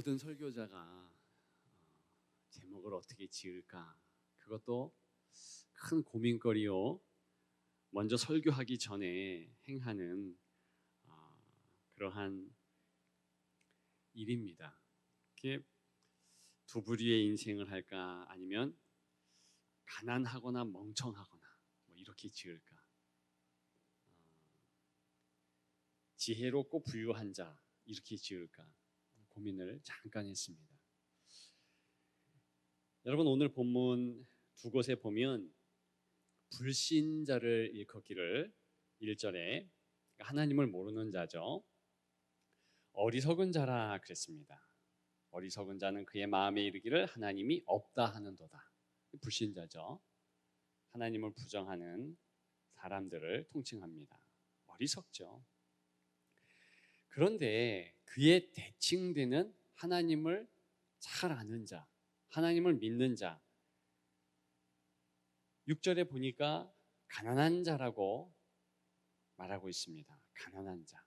모든 설교자가 제목을 어떻게 지을까? 그것도 큰 고민거리요. 먼저 설교하기 전에 행하는 그러한 일입니다. 이게 두 부류의 인생을 할까? 아니면 가난하거나 멍청하거나 뭐 이렇게 지을까? 지혜롭고 부유한 자 이렇게 지을까? 고민을 잠깐 했습니다. 여러분, 오늘 본문 두 곳에 보면 불신자를 일컫기를 1절에 하나님을 모르는 자죠. 어리석은 자라 그랬습니다. 어리석은 자는 그의 마음에 이르기를 하나님이 없다 하는도다. 불신자죠. 하나님을 부정하는 사람들을 통칭합니다. 어리석죠. 그런데 그에 대칭되는 하나님을 잘 아는 자, 하나님을 믿는 자, 6절에 보니까 가난한 자라고 말하고 있습니다. 가난한 자.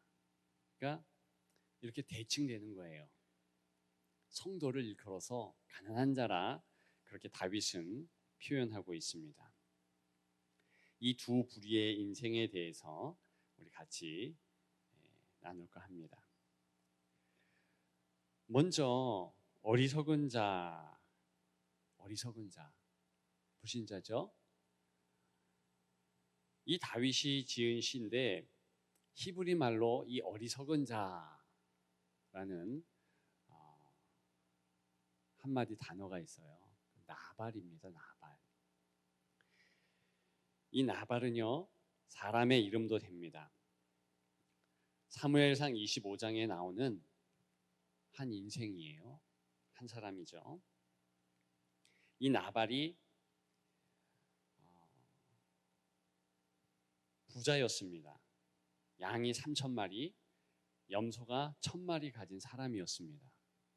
그러니까 이렇게 대칭되는 거예요. 성도를 일컬어서 가난한 자라 그렇게 다윗은 표현하고 있습니다. 이 두 부류의 인생에 대해서 우리 같이 나눌까 합니다. 먼저 어리석은 자, 불신자죠. 이 다윗이 지은 시인데 히브리 말로 이 어리석은 자라는 한마디 단어가 있어요. 나발입니다. 나발. 이 나발은요, 사람의 이름도 됩니다. 사무엘상 25장에 나오는 한 인생이에요. 한 사람이죠. 이 나발이 부자였습니다. 양이 3,000마리, 염소가 1,000마리 가진 사람이었습니다.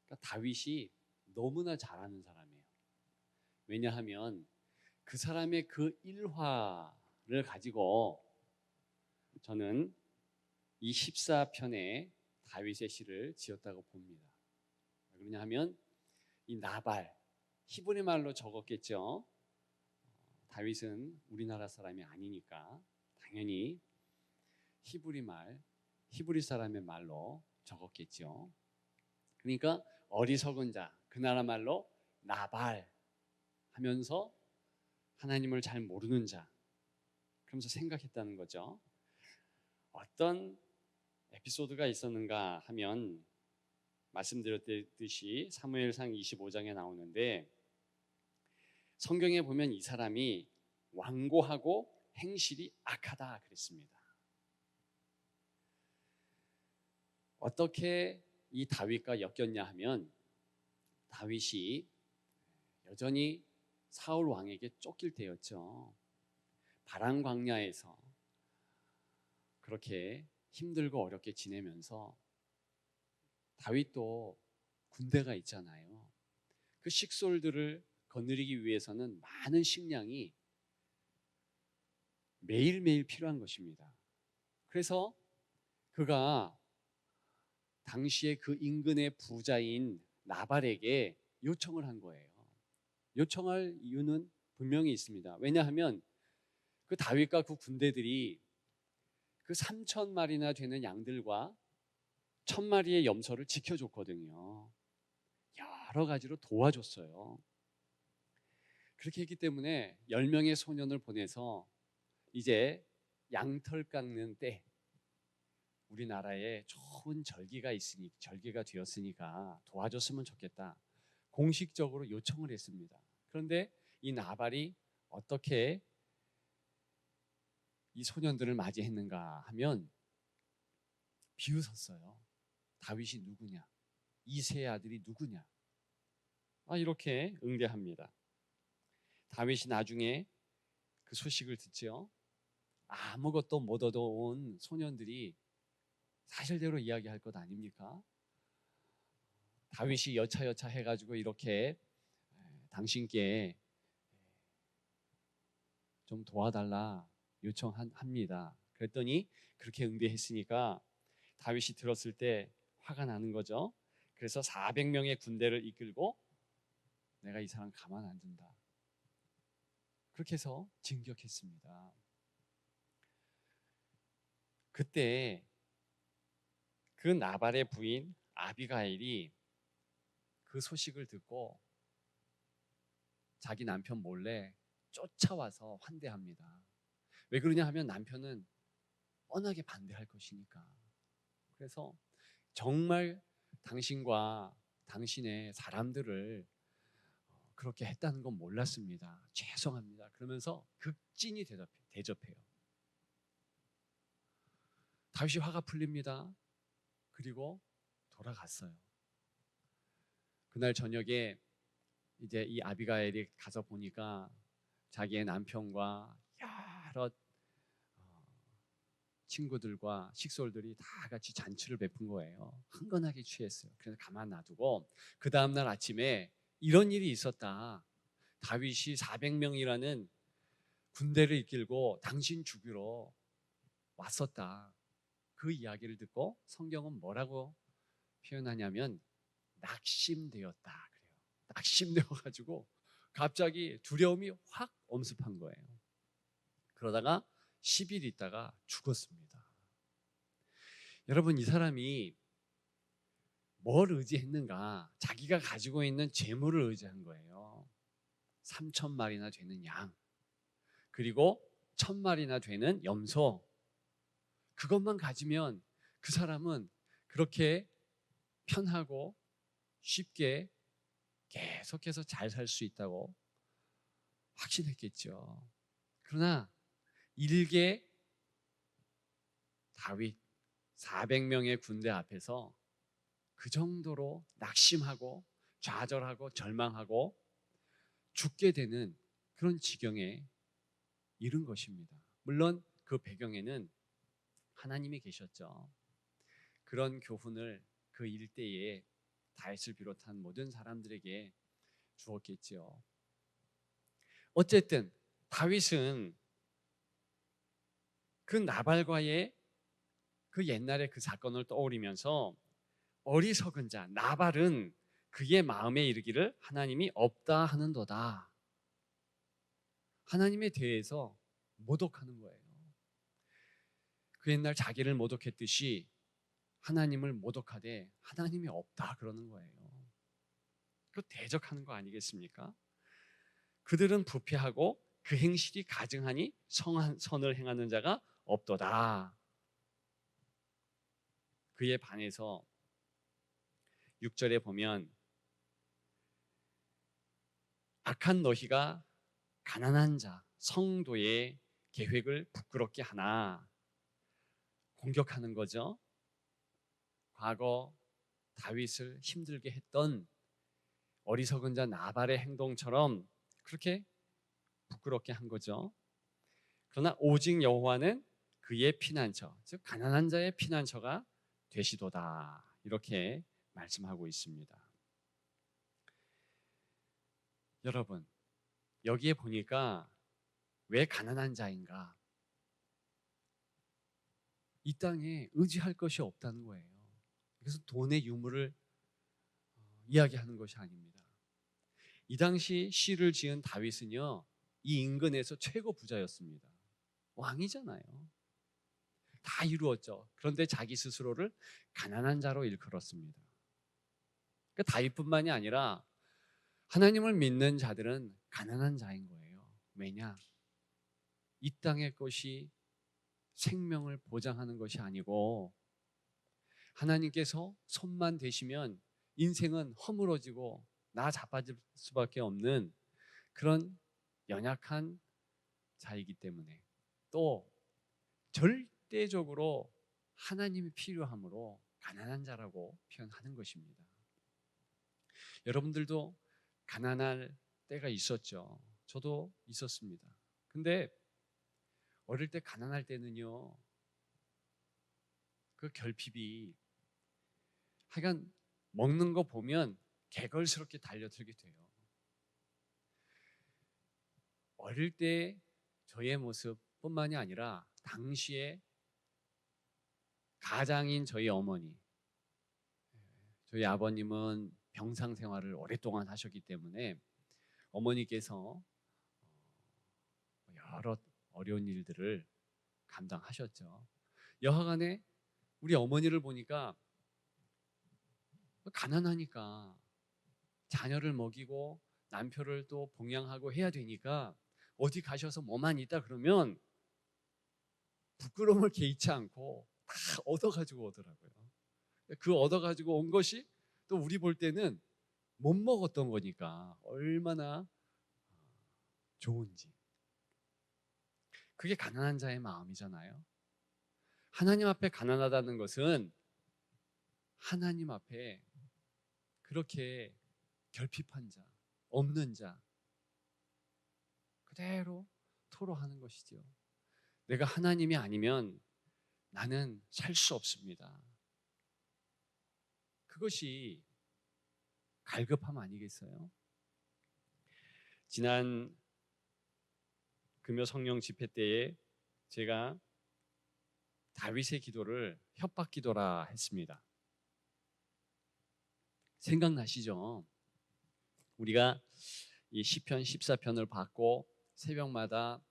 그러니까 다윗이 너무나 잘하는 사람이에요. 왜냐하면 그 사람의 그 일화를 가지고 저는 이 14편에 다윗의 시를 지었다고 봅니다. 그러냐 하면 이 나발, 히브리 말로 적었겠죠. 다윗은 우리나라 사람이 아니니까 당연히 히브리 사람의 말로 적었겠죠. 그러니까 어리석은 자, 그 나라 말로 나발 하면서 하나님을 잘 모르는 자, 그러면서 생각했다는 거죠. 어떤 에피소드가 있었는가 하면 말씀드렸듯이 사무엘상 25장에 나오는데 성경에 보면 이 사람이 완고하고 행실이 악하다 그랬습니다. 어떻게 이 다윗과 엮였냐 하면 다윗이 여전히 사울 왕에게 쫓길 때였죠. 바람 광야에서 그렇게 힘들고 어렵게 지내면서 다윗도 군대가 있잖아요. 그 식솔들을 거느리기 위해서는 많은 식량이 매일매일 필요한 것입니다. 그래서 그가 당시에 그 인근의 부자인 나발에게 요청을 한 거예요. 요청할 이유는 분명히 있습니다. 왜냐하면 그 다윗과 그 군대들이 그 3,000마리나 되는 양들과 1,000마리의 염소를 지켜줬거든요. 여러 가지로 도와줬어요. 그렇게 했기 때문에 10명의 소년을 보내서 이제 양털 깎는 때 우리나라에 좋은 절기가 되었으니까 도와줬으면 좋겠다. 공식적으로 요청을 했습니다. 그런데 이 나발이 어떻게 이 소년들을 맞이했는가 하면 비웃었어요. 다윗이 누구냐? 이새의 아들이 누구냐? 이렇게 응대합니다. 다윗이 나중에 그 소식을 듣죠. 아무것도 못 얻어온 소년들이 사실대로 이야기할 것 아닙니까? 다윗이 여차여차 해가지고 이렇게 당신께 좀 도와달라 요청합니다. 그랬더니 그렇게 응대했으니까 다윗이 들었을 때 화가 나는 거죠. 그래서 400명의 군대를 이끌고 내가 이 사람 가만 안 둔다. 그렇게 해서 진격했습니다. 그때 그 나발의 부인 아비가일이 그 소식을 듣고 자기 남편 몰래 쫓아와서 환대합니다. 왜 그러냐 하면 남편은 뻔하게 반대할 것이니까. 그래서 정말 당신과 당신의 사람들을 그렇게 했다는 건 몰랐습니다. 죄송합니다. 그러면서 극진히 대접해요. 다윗이 화가 풀립니다. 그리고 돌아갔어요. 그날 저녁에 이제 이 아비가일이 가서 보니까 자기의 남편과 여러 친구들과 식솔들이 다 같이 잔치를 베푼 거예요. 흥건하게 취했어요. 그래서 가만 놔두고 그 다음날 아침에 이런 일이 있었다. 다윗이 400명이라는 군대를 이끌고 당신 죽이러 왔었다. 그 이야기를 듣고 성경은 뭐라고 표현하냐면 낙심되었다 그래요. 낙심되어가지고 갑자기 두려움이 확 엄습한 거예요. 그러다가 10일 있다가 죽었습니다. 여러분, 이 사람이 뭘 의지했는가? 자기가 가지고 있는 재물을 의지한 거예요. 3,000마리나 되는 양, 그리고 1,000마리나 되는 염소. 그것만 가지면 그 사람은 그렇게 편하고 쉽게 계속해서 잘 살 수 있다고 확신했겠죠. 그러나 일개 다윗 400명의 군대 앞에서 그 정도로 낙심하고 좌절하고 절망하고 죽게 되는 그런 지경에 이른 것입니다. 물론 그 배경에는 하나님이 계셨죠. 그런 교훈을 그 일대에 다윗을 비롯한 모든 사람들에게 주었겠지요. 어쨌든 다윗은 그 나발과의 그 옛날의 그 사건을 떠올리면서 어리석은 자 나발은 그의 마음에 이르기를 하나님이 없다 하는도다. 하나님에 대해서 모독하는 거예요. 그 옛날 자기를 모독했듯이 하나님을 모독하되 하나님이 없다 그러는 거예요. 그 대적하는 거 아니겠습니까? 그들은 부패하고 그 행실이 가증하니 선을 행하는 자가 없도다. 그에 반해서 6절에 보면 악한 너희가 가난한 자 성도의 계획을 부끄럽게 하나 공격하는 거죠. 과거 다윗을 힘들게 했던 어리석은 자 나발의 행동처럼 그렇게 부끄럽게 한 거죠. 그러나 오직 여호와는 그의 피난처, 즉 가난한 자의 피난처가 되시도다. 이렇게 말씀하고 있습니다. 여러분, 여기에 보니까 왜 가난한 자인가? 이 땅에 의지할 것이 없다는 거예요. 그래서 돈의 유무를 이야기하는 것이 아닙니다. 이 당시 시를 지은 다윗은요, 이 인근에서 최고 부자였습니다. 왕이잖아요. 다 이루었죠. 그런데 자기 스스로를 가난한 자로 일컬었습니다. 그러니까 다윗뿐만이 아니라 하나님을 믿는 자들은 가난한 자인 거예요. 왜냐? 이 땅의 것이 생명을 보장하는 것이 아니고 하나님께서 손만 대시면 인생은 허물어지고 나 자빠질 수밖에 없는 그런 연약한 자이기 때문에 또 절대적으로 하나님이 필요함으로 가난한 자라고 표현하는 것입니다. 여러분들도 가난할 때가 있었죠. 저도 있었습니다. 근데 어릴 때 가난할 때는요, 그 결핍이 하여간 먹는 거 보면 개걸스럽게 달려들게 돼요. 어릴 때 저의 모습뿐만이 아니라 당시에 가장인 저희 어머니, 저희 아버님은 병상 생활을 오랫동안 하셨기 때문에 어머니께서 여러 어려운 일들을 감당하셨죠. 여하간에 우리 어머니를 보니까 가난하니까 자녀를 먹이고 남편을 또 봉양하고 해야 되니까 어디 가셔서 뭐만 있다 그러면 부끄러움을 개의치 않고 다 얻어가지고 오더라고요. 그 얻어가지고 온 것이 또 우리 볼 때는 못 먹었던 거니까 얼마나 좋은지. 그게 가난한 자의 마음이잖아요. 하나님 앞에 가난하다는 것은 하나님 앞에 그렇게 결핍한 자, 없는 자 그대로 토로하는 것이죠. 내가 하나님이 아니면 나는 살 수 없습니다. 그것이 갈급함 아니겠어요? 지난 금요 성령 집회 때에 제가 다윗의 기도를 협박 기도라 했습니다. 생각나시죠? 우리가 이 시편 14편을 받고 새벽마다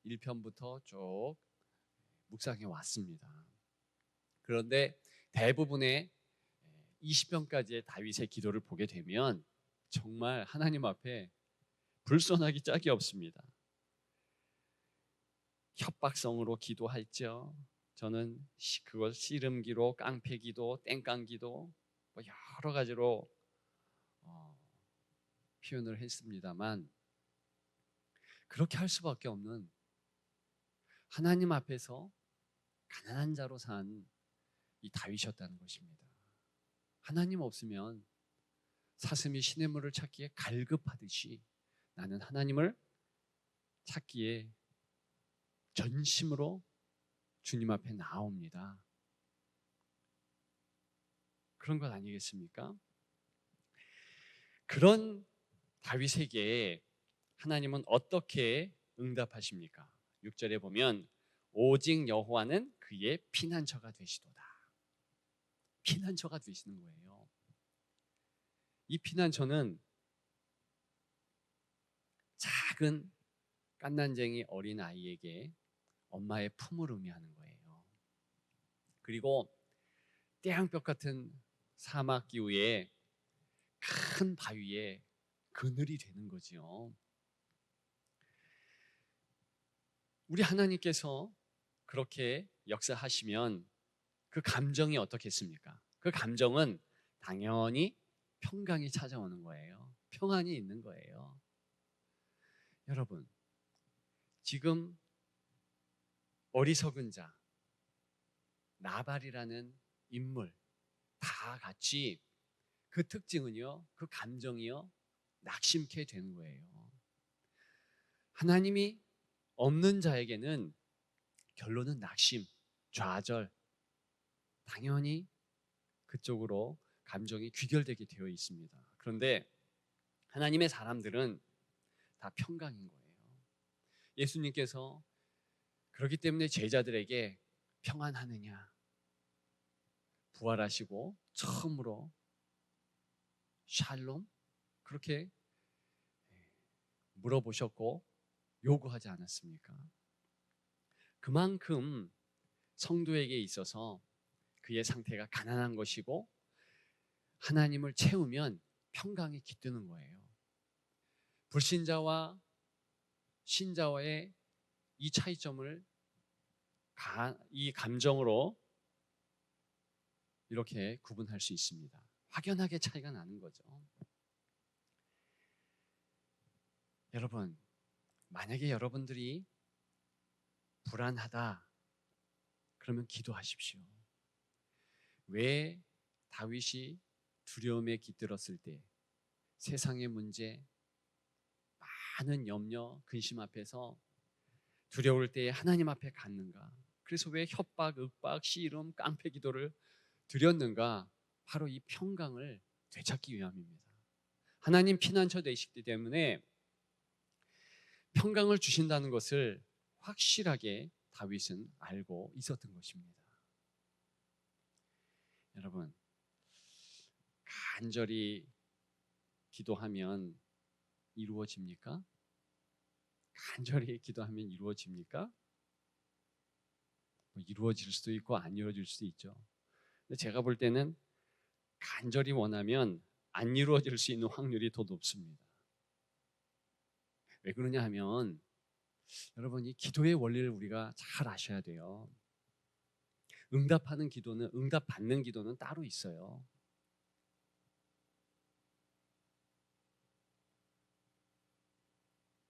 1편부터 쭉 묵상해 왔습니다. 그런데 대부분의 20편까지의 다윗의 기도를 보게 되면 정말 하나님 앞에 불손하기 짝이 없습니다. 협박성으로 기도했죠. 저는 그걸 씨름기로, 깡패기도, 땡깡기도 뭐 여러 가지로 표현을 했습니다만 그렇게 할 수밖에 없는 하나님 앞에서 가난한 자로 산 이 다윗이었다는 것입니다. 하나님 없으면 사슴이 시냇물을 찾기에 갈급하듯이 나는 하나님을 찾기에 전심으로 주님 앞에 나옵니다. 그런 것 아니겠습니까? 그런 다윗에게 하나님은 어떻게 응답하십니까? 6절에 보면 오직 여호와는 그의 피난처가 되시도다. 피난처가 되시는 거예요. 이 피난처는 작은 갓난쟁이 어린 아이에게 엄마의 품을 의미하는 거예요. 그리고 태양볕 같은 사막 기후에 큰 바위에 그늘이 되는 거지요. 우리 하나님께서 그렇게 역사하시면 그 감정이 어떻겠습니까? 그 감정은 당연히 평강이 찾아오는 거예요. 평안이 있는 거예요. 여러분, 지금 어리석은 자, 나발이라는 인물 다 같이 그 특징은요, 그 감정이요, 낙심케 되는 거예요. 하나님이 없는 자에게는 결론은 낙심, 좌절, 당연히 그쪽으로 감정이 귀결되게 되어 있습니다. 그런데 하나님의 사람들은 다 평강인 거예요. 예수님께서 그렇기 때문에 제자들에게 평안하느냐 부활하시고 처음으로 샬롬 그렇게 물어보셨고 요구하지 않았습니까? 그만큼 성도에게 있어서 그의 상태가 가난한 것이고 하나님을 채우면 평강이 깃드는 거예요. 불신자와 신자와의 이 차이점을 이 감정으로 이렇게 구분할 수 있습니다. 확연하게 차이가 나는 거죠. 여러분, 만약에 여러분들이 불안하다 그러면 기도하십시오. 왜 다윗이 두려움에 깃들었을 때 세상의 문제, 많은 염려, 근심 앞에서 두려울 때에 하나님 앞에 갔는가? 그래서 왜 협박, 윽박, 씨름, 깡패 기도를 드렸는가? 바로 이 평강을 되찾기 위함입니다. 하나님 피난처 되시기 때문에 평강을 주신다는 것을 확실하게 다윗은 알고 있었던 것입니다. 여러분, 간절히 기도하면 이루어집니까? 간절히 기도하면 이루어집니까? 뭐 이루어질 수도 있고 안 이루어질 수도 있죠. 근데 제가 볼 때는 간절히 원하면 안 이루어질 수 있는 확률이 더 높습니다. 왜 그러냐 하면 여러분, 이 기도의 원리를 우리가 잘 아셔야 돼요. 응답받는 기도는 따로 있어요.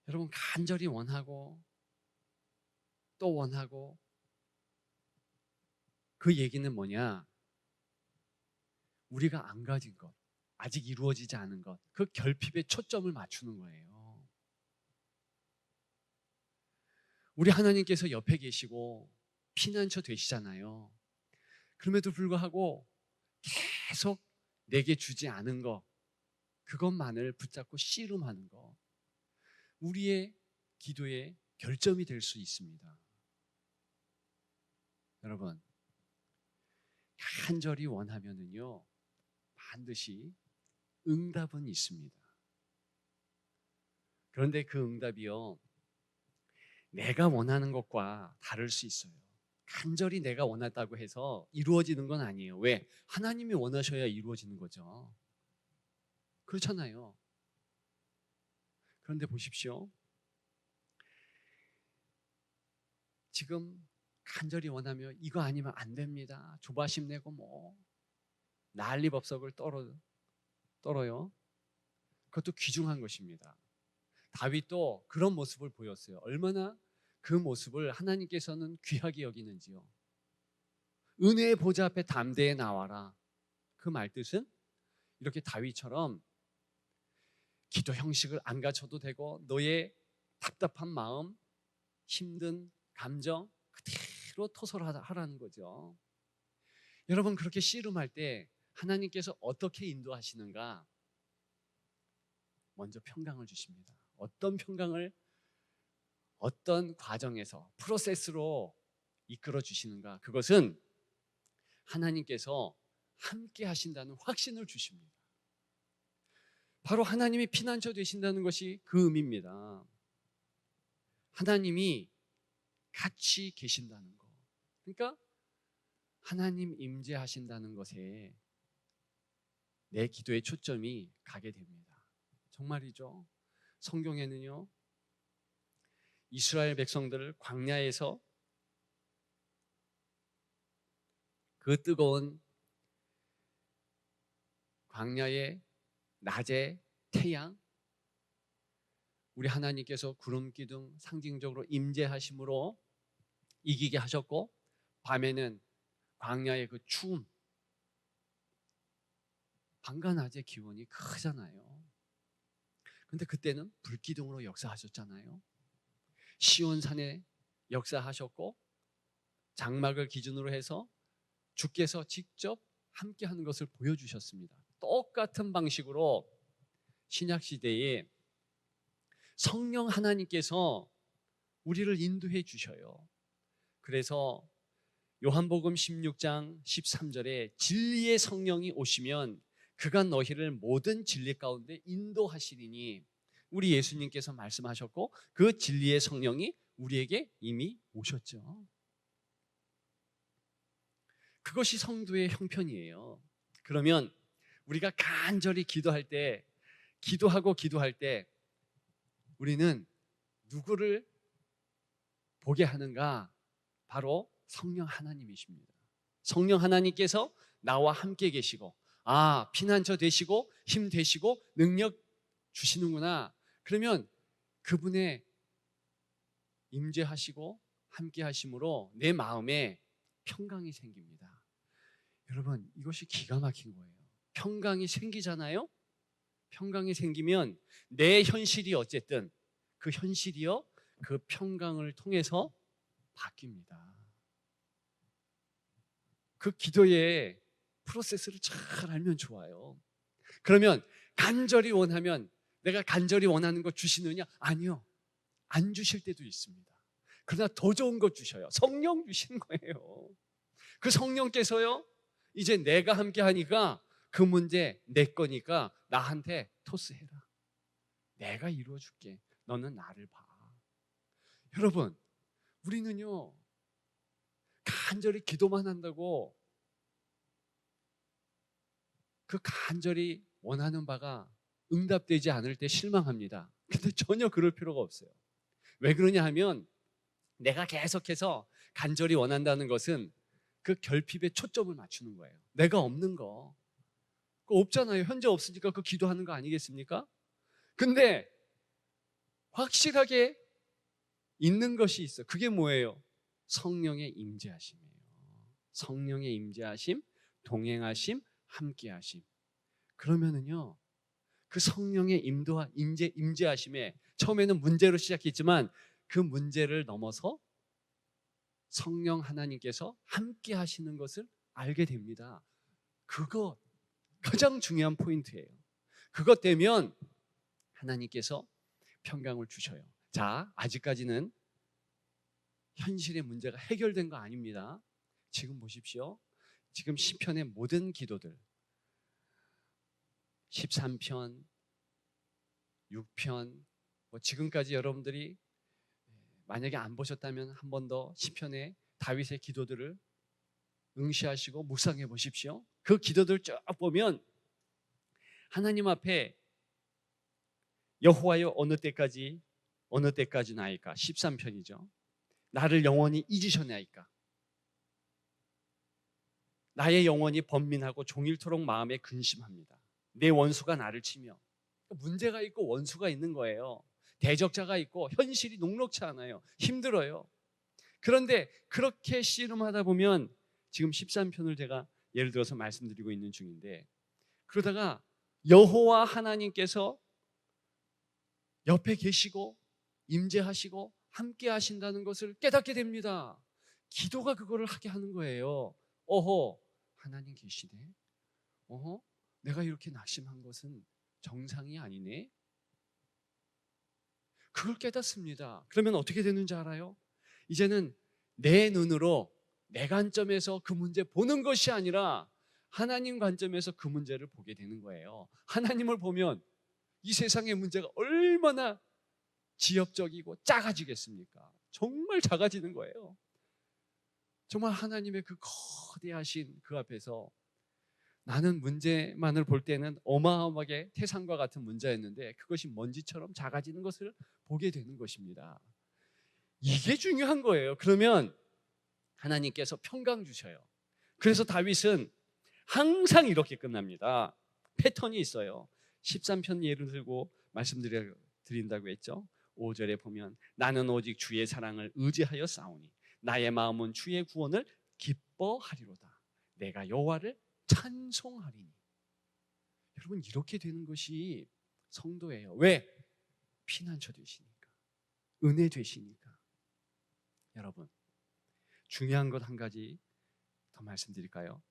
여러분, 간절히 원하고 또 원하고, 그 얘기는 뭐냐? 우리가 안 가진 것, 아직 이루어지지 않은 것, 그 결핍에 초점을 맞추는 거예요. 우리 하나님께서 옆에 계시고 피난처 되시잖아요. 그럼에도 불구하고 계속 내게 주지 않은 것, 그것만을 붙잡고 씨름하는 것, 우리의 기도의 결점이 될 수 있습니다. 여러분, 간절히 원하면은요, 반드시 응답은 있습니다. 그런데 그 응답이요, 내가 원하는 것과 다를 수 있어요. 간절히 내가 원했다고 해서 이루어지는 건 아니에요. 왜? 하나님이 원하셔야 이루어지는 거죠. 그렇잖아요. 그런데 보십시오. 지금 간절히 원하며 이거 아니면 안 됩니다. 조바심 내고 뭐 난리법석을 떨어요. 그것도 귀중한 것입니다. 다윗도 그런 모습을 보였어요. 얼마나 그 모습을 하나님께서는 귀하게 여기는지요. 은혜의 보좌 앞에 담대히 나와라. 그 말뜻은 이렇게 다윗처럼 기도 형식을 안 갖춰도 되고, 너의 답답한 마음, 힘든 감정 그대로 토설하라는 거죠. 여러분, 그렇게 씨름할 때 하나님께서 어떻게 인도하시는가? 먼저 평강을 주십니다. 어떤 평강을 어떤 과정에서 프로세스로 이끌어 주시는가? 그것은 하나님께서 함께 하신다는 확신을 주십니다. 바로 하나님이 피난처 되신다는 것이 그 의미입니다. 하나님이 같이 계신다는 것. 그러니까 하나님 임재하신다는 것에 내 기도의 초점이 가게 됩니다. 정말이죠. 성경에는요, 이스라엘 백성들을 광야에서 그 뜨거운 광야의 낮의 태양, 우리 하나님께서 구름 기둥 상징적으로 임재하심으로 이기게 하셨고, 밤에는 광야의 그 추움, 밤과 낮의 기온이 크잖아요. 그런데 그때는 불기둥으로 역사하셨잖아요. 시온산에 역사하셨고, 장막을 기준으로 해서 주께서 직접 함께하는 것을 보여주셨습니다. 똑같은 방식으로 신약시대에 성령 하나님께서 우리를 인도해 주셔요. 그래서 요한복음 16장 13절에 진리의 성령이 오시면 그가 너희를 모든 진리 가운데 인도하시리니, 우리 예수님께서 말씀하셨고 그 진리의 성령이 우리에게 이미 오셨죠. 그것이 성도의 형편이에요. 그러면 우리가 간절히 기도할 때 우리는 누구를 보게 하는가? 바로 성령 하나님이십니다. 성령 하나님께서 나와 함께 계시고, 피난처 되시고 힘 되시고 능력 주시는구나. 그러면 그분의 임재하시고 함께 하심으로 내 마음에 평강이 생깁니다. 여러분, 이것이 기가 막힌 거예요. 평강이 생기잖아요. 평강이 생기면 내 현실이 어쨌든 그 현실이요, 그 평강을 통해서 바뀝니다. 그 기도의 프로세스를 잘 알면 좋아요. 그러면 간절히 원하면 내가 간절히 원하는 거 주시느냐? 아니요. 안 주실 때도 있습니다. 그러나 더 좋은 거 주셔요. 성령 주시는 거예요. 그 성령께서요, 이제 내가 함께 하니까 그 문제 내 거니까 나한테 토스해라. 내가 이루어줄게. 너는 나를 봐. 여러분, 우리는요 간절히 기도만 한다고 그 간절히 원하는 바가 응답되지 않을 때 실망합니다. 근데 전혀 그럴 필요가 없어요. 왜 그러냐 하면 내가 계속해서 간절히 원한다는 것은 그 결핍에 초점을 맞추는 거예요. 내가 없는 거 그거 없잖아요. 현재 없으니까 그 기도하는 거 아니겠습니까? 근데 확실하게 있는 것이 있어. 그게 뭐예요? 성령의 임재하심이에요. 성령의 임재하심, 동행하심, 함께하심. 그러면은요 그 성령의 인도와 임재하심에 처음에는 문제로 시작했지만 그 문제를 넘어서 성령 하나님께서 함께 하시는 것을 알게 됩니다. 그거 가장 중요한 포인트예요. 그것 되면 하나님께서 평강을 주셔요. 자, 아직까지는 현실의 문제가 해결된 거 아닙니다. 지금 보십시오. 지금 시편의 모든 기도들 13편, 6편 지금까지 여러분들이 만약에 안 보셨다면 한 번 더 시편의 다윗의 기도들을 응시하시고 묵상해 보십시오. 그 기도들 쭉 보면 하나님 앞에 여호와여 어느 때까지 나이까 13편이죠. 나를 영원히 잊으셨나이까. 나의 영혼이 번민하고 종일토록 마음에 근심합니다. 내 원수가 나를 치며. 문제가 있고 원수가 있는 거예요. 대적자가 있고 현실이 녹록치 않아요. 힘들어요. 그런데 그렇게 씨름하다 보면 지금 13편을 제가 예를 들어서 말씀드리고 있는 중인데 그러다가 여호와 하나님께서 옆에 계시고 임재하시고 함께 하신다는 것을 깨닫게 됩니다. 기도가 그거를 하게 하는 거예요. 어허, 하나님 계시네. 어허, 내가 이렇게 낙심한 것은 정상이 아니네. 그걸 깨닫습니다. 그러면 어떻게 되는지 알아요? 이제는 내 눈으로 내 관점에서 그 문제 보는 것이 아니라 하나님 관점에서 그 문제를 보게 되는 거예요. 하나님을 보면 이 세상의 문제가 얼마나 지엽적이고 작아지겠습니까? 정말 작아지는 거예요. 정말 하나님의 그 거대하신 그 앞에서 나는 문제만을 볼 때는 어마어마하게 태산과 같은 문제였는데 그것이 먼지처럼 작아지는 것을 보게 되는 것입니다. 이게 중요한 거예요. 그러면 하나님께서 평강 주셔요. 그래서 다윗은 항상 이렇게 끝납니다. 패턴이 있어요. 13편 예를 들고 말씀드린다고 했죠. 5절에 보면 나는 오직 주의 사랑을 의지하여 싸우니 나의 마음은 주의 구원을 기뻐하리로다. 내가 여호와를 찬송하리니. 여러분 이렇게 되는 것이 성도예요. 왜? 피난처 되시니까. 은혜 되시니까. 여러분 중요한 것 한 가지 더 말씀드릴까요?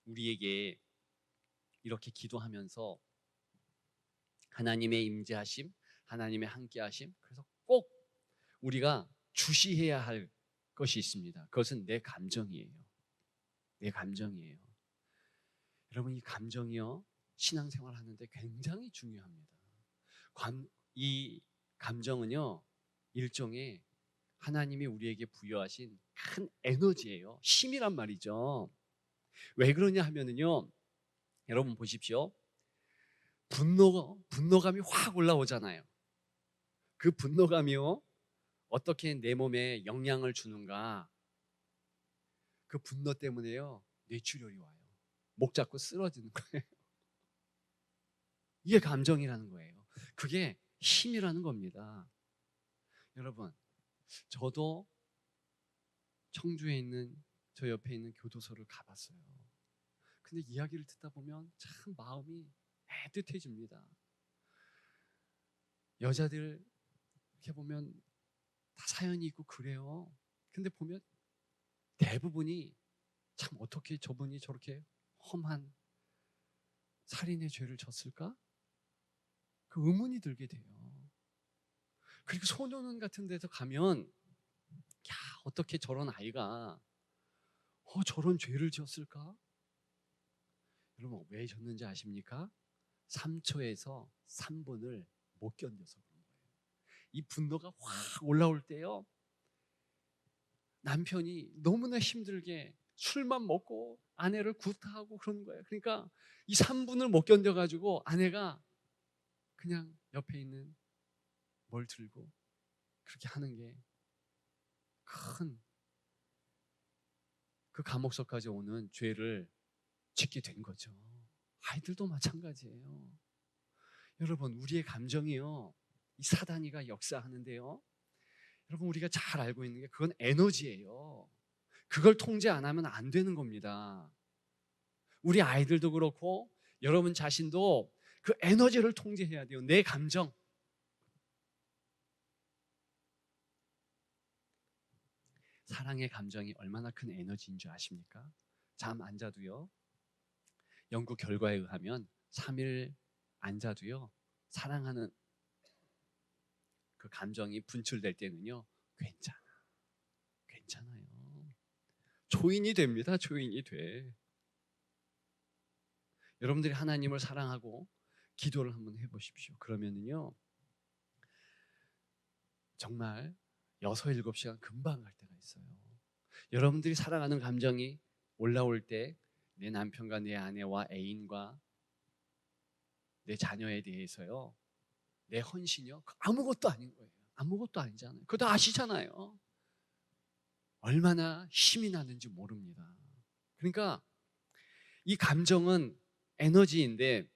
우리에게 이렇게 기도하면서 하나님의 임재하심, 하나님의 함께하심, 그래서 꼭 우리가 주시해야 할 것이 있습니다. 그것은 내 감정이에요. 내 감정이에요. 여러분 이 감정이요 신앙생활 하는데 굉장히 중요합니다. 이 감정은요 일종의 하나님이 우리에게 부여하신 큰 에너지예요. 힘이란 말이죠. 왜 그러냐 하면은요 여러분 보십시오. 분노감이 확 올라오잖아요. 그 분노감이요 어떻게 내 몸에 영향을 주는가? 그 분노 때문에요 뇌출혈이 와요. 목 잡고 쓰러지는 거예요. 이게 감정이라는 거예요. 그게 힘이라는 겁니다. 여러분 저도 청주에 있는 저 옆에 있는 교도소를 가봤어요. 근데 이야기를 듣다 보면 참 마음이 애틋해집니다. 여자들 이렇게 보면 다 사연이 있고 그래요. 근데 보면 대부분이 참 어떻게 저분이 저렇게 험한 살인의 죄를 졌을까? 그 의문이 들게 돼요. 그리고 소년원 같은 데서 가면 야 어떻게 저런 아이가 저런 죄를 지었을까? 여러분 왜 졌는지 아십니까? 3초에서 3분을 못 견뎌서 그런 거예요. 이 분노가 확 올라올 때요, 남편이 너무나 힘들게 술만 먹고 아내를 구타하고 그러는 거예요. 그러니까 이 3분을 못 견뎌가지고 아내가 그냥 옆에 있는 뭘 들고 그렇게 하는 게 큰 그 감옥서까지 오는 죄를 짓게 된 거죠. 아이들도 마찬가지예요. 여러분 우리의 감정이요, 이 사단이가 역사하는데요, 여러분 우리가 잘 알고 있는 게 그건 에너지예요. 그걸 통제 안 하면 안 되는 겁니다. 우리 아이들도 그렇고 여러분 자신도 그 에너지를 통제해야 돼요. 내 감정. 사랑의 감정이 얼마나 큰 에너지인 줄 아십니까? 잠 안 자도요, 연구 결과에 의하면 3일 안 자도요, 사랑하는 그 감정이 분출될 때는요, 괜찮아요. 조인이 됩니다. 조인이 돼. 여러분들이 하나님을 사랑하고 기도를 한번 해보십시오. 그러면은요, 정말 6, 7시간 금방 갈 때가 있어요. 여러분들이 사랑하는 감정이 올라올 때 내 남편과 내 아내와 애인과 내 자녀에 대해서요, 내 헌신이요, 아무것도 아닌 거예요. 아무것도 아니잖아요. 그것도 아시잖아요. 얼마나 힘이 나는지 모릅니다. 그러니까 이 감정은 에너지인데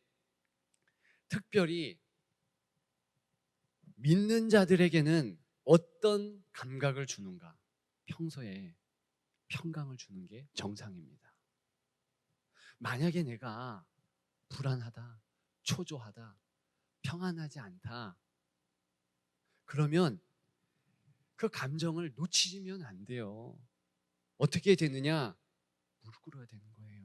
특별히 믿는 자들에게는 어떤 감각을 주는가? 평소에 평강을 주는 게 정상입니다. 만약에 내가 불안하다, 초조하다, 평안하지 않다, 그러면 그 감정을 놓치면 안 돼요. 어떻게 되느냐? 무릎 꿇어야 되는 거예요.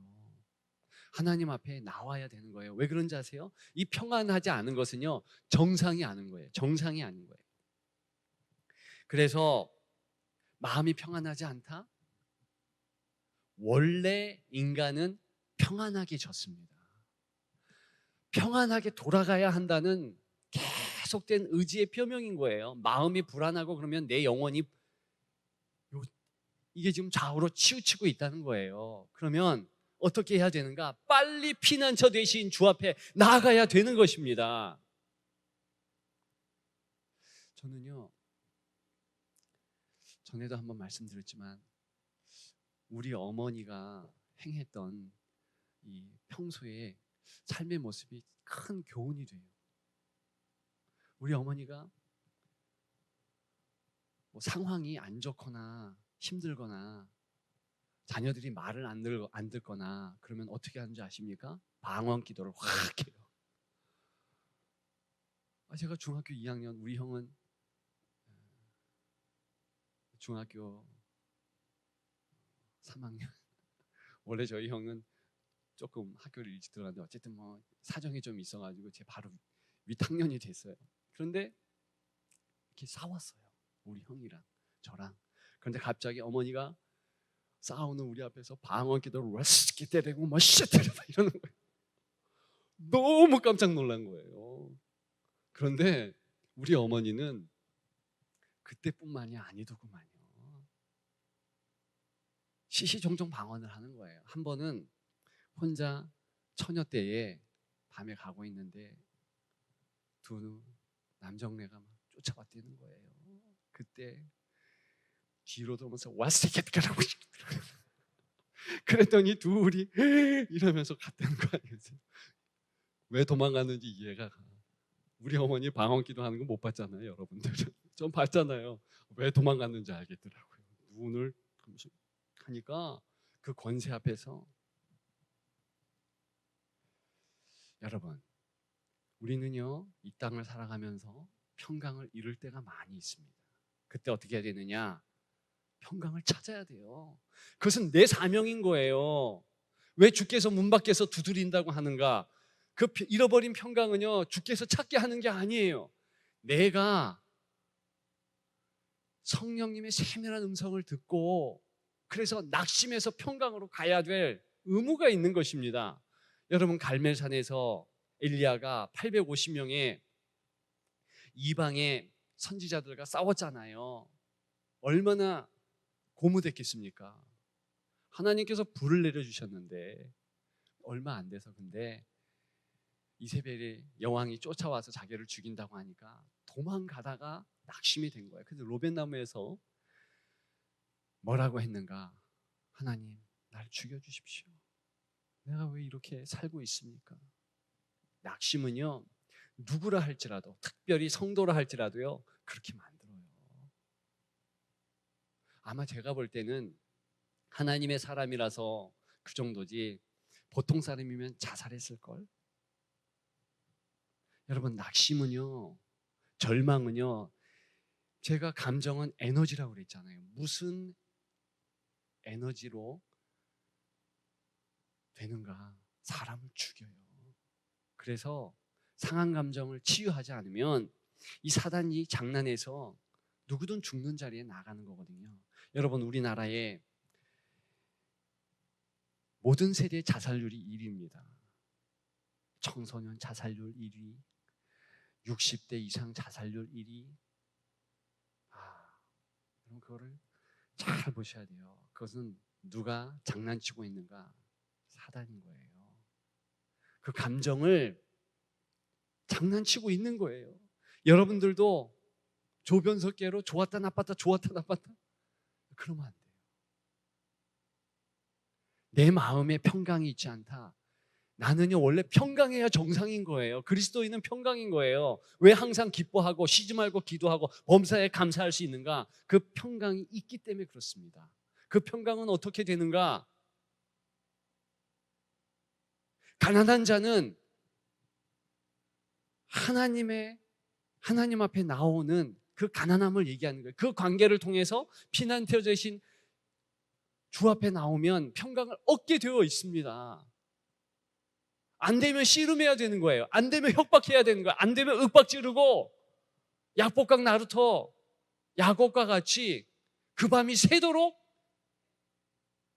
하나님 앞에 나와야 되는 거예요. 왜 그런지 아세요? 이 평안하지 않은 것은요, 정상이 아닌 거예요. 정상이 아닌 거예요. 그래서 마음이 평안하지 않다? 원래 인간은 평안하게 졌습니다. 평안하게 돌아가야 한다는 계속된 의지의 표명인 거예요. 마음이 불안하고 그러면 내 영혼이 이게 지금 좌우로 치우치고 있다는 거예요. 그러면 어떻게 해야 되는가? 빨리 피난처 되신 주 앞에 나아가야 되는 것입니다. 저는요, 전에도 한번 말씀드렸지만 우리 어머니가 행했던 이 평소에 삶의 모습이 큰 교훈이 돼요. 우리 어머니가 뭐 상황이 안 좋거나 힘들거나 자녀들이 말을 안 듣거나 그러면 어떻게 하는지 아십니까? 방언 기도를 확 해요. 제가 중학교 2학년, 우리 형은 중학교 3학년. 원래 저희 형은 조금 학교를 일찍 들어갔는데 어쨌든 뭐 사정이 좀 있어가지고 제 바로 윗학년이 됐어요. 그런데 이렇게 싸웠어요. 우리 형이랑 저랑. 그런데 갑자기 어머니가 싸우는 우리 앞에서 방언 기도를 와스키 때리고 뭐 쉣 이러는 거예요. 너무 깜짝 놀란 거예요. 그런데 우리 어머니는 그때뿐만이 아니더구만요. 시시종종 방언을 하는 거예요. 한 번은 혼자 처녀 때에 밤에 가고 있는데 두 남정네가 막 쫓아왔다는 거예요. 그때 뒤로 돌면서 와스키라고 그랬더니 둘이 이러면서 갔다는 거 아니에요. 왜 도망갔는지 이해가 가. 우리 어머니 방언 기도하는 거 못 봤잖아요. 여러분들은 좀 봤잖아요. 왜 도망갔는지 알겠더라고요. 눈을 하니까 그 권세 앞에서. 여러분, 우리는요 이 땅을 살아가면서 평강을 잃을 때가 많이 있습니다. 그때 어떻게 해야 되느냐? 평강을 찾아야 돼요. 그것은 내 사명인 거예요. 왜 주께서 문 밖에서 두드린다고 하는가? 그 잃어버린 평강은요 주께서 찾게 하는 게 아니에요. 내가 성령님의 세밀한 음성을 듣고 그래서 낙심해서 평강으로 가야 될 의무가 있는 것입니다. 여러분, 갈멜산에서 엘리야가 850명의 이방의 선지자들과 싸웠잖아요. 얼마나 고무됐겠습니까? 하나님께서 불을 내려주셨는데 얼마 안 돼서, 근데 이세벨의 여왕이 쫓아와서 자기를 죽인다고 하니까 도망가다가 낙심이 된 거예요. 그래서 로벳나무에서 뭐라고 했는가? 하나님, 날 죽여주십시오. 내가 왜 이렇게 살고 있습니까? 낙심은요, 누구라 할지라도, 특별히 성도라 할지라도요, 그렇게 만들어요. 아마 제가 볼 때는 하나님의 사람이라서 그 정도지, 보통 사람이면 자살했을걸? 여러분, 낙심은요, 절망은요, 제가 감정은 에너지라고 그랬잖아요. 무슨 에너지로 되는가? 사람을 죽여요. 그래서 상한 감정을 치유하지 않으면 이 사단이 장난해서 누구든 죽는 자리에 나가는 거거든요. 여러분, 우리나라의 모든 세대의 자살률이 1위입니다. 청소년 자살률 1위, 60대 이상 자살률 1위. 여러분, 그거를 잘 보셔야 돼요. 그것은 누가 장난치고 있는가? 사단인 거예요. 그 감정을 장난치고 있는 거예요. 여러분들도 조변석계로 좋았다 나빴다 좋았다 나빴다 그러면 안 돼요. 내 마음에 평강이 있지 않다. 나는요, 원래 평강해야 정상인 거예요. 그리스도인은 평강인 거예요. 왜 항상 기뻐하고 쉬지 말고 기도하고 범사에 감사할 수 있는가? 그 평강이 있기 때문에 그렇습니다. 그 평강은 어떻게 되는가? 가난한 자는 하나님 앞에 나오는 그 가난함을 얘기하는 거예요. 그 관계를 통해서 피난처 되신 주 앞에 나오면 평강을 얻게 되어 있습니다. 안 되면 씨름해야 되는 거예요. 안 되면 협박해야 되는 거예요. 안 되면 윽박 지르고 약복강 나루토 야곱과 같이 그 밤이 새도록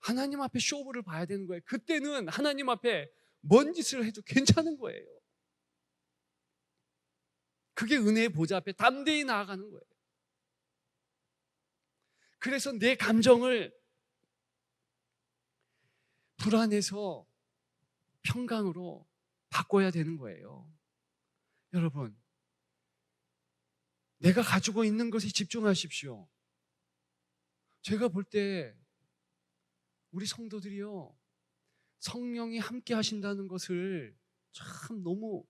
하나님 앞에 쇼부를 봐야 되는 거예요. 그때는 하나님 앞에 뭔 짓을 해도 괜찮은 거예요. 그게 은혜의 보좌 앞에 담대히 나아가는 거예요. 그래서 내 감정을 불안해서 평강으로 바꿔야 되는 거예요. 여러분, 내가 가지고 있는 것에 집중하십시오. 제가 볼 때 우리 성도들이요, 성령이 함께 하신다는 것을 참 너무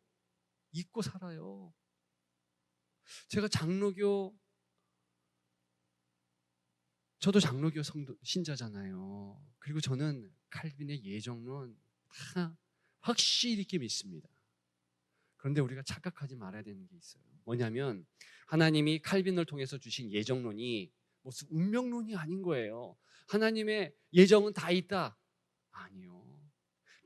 잊고 살아요. 제가 저도 장로교 신자잖아요. 그리고 저는 칼빈의 예정론 다 확실히 있게 믿습니다. 그런데 우리가 착각하지 말아야 되는 게 있어요. 뭐냐면 하나님이 칼빈을 통해서 주신 예정론이 무슨 운명론이 아닌 거예요. 하나님의 예정은 다 있다. 아니요.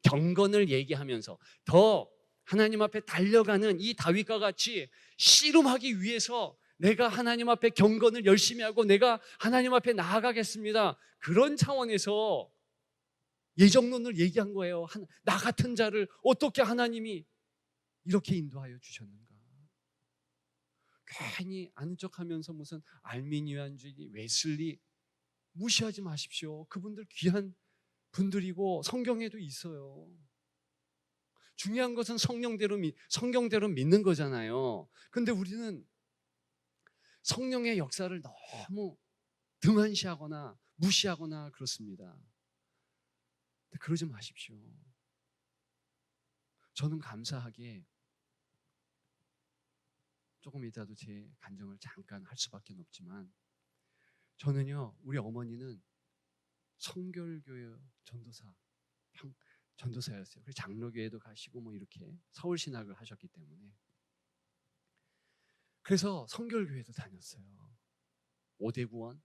경건을 얘기하면서 더 하나님 앞에 달려가는 이 다윗과 같이 씨름하기 위해서 내가 하나님 앞에 경건을 열심히 하고 내가 하나님 앞에 나아가겠습니다. 그런 차원에서 예정론을 얘기한 거예요. 나 같은 자를 어떻게 하나님이 이렇게 인도하여 주셨는가? 괜히 아는 척하면서 무슨 알미니안주의, 웨슬리 무시하지 마십시오. 그분들 귀한 분들이고 성경에도 있어요. 중요한 것은 성경대로 믿는 거잖아요. 근데 우리는 성령의 역사를 너무 등한시하거나 무시하거나 그렇습니다. 근데 그러지 마십시오. 저는 감사하게 조금 이따도 제 간증을 잠깐 할 수밖에 없지만 저는요, 우리 어머니는 성결교회 전도사였어요. 그래서 장로교회도 가시고 뭐 이렇게 서울신학을 하셨기 때문에 그래서 성결교회도 다녔어요. 5대 구원,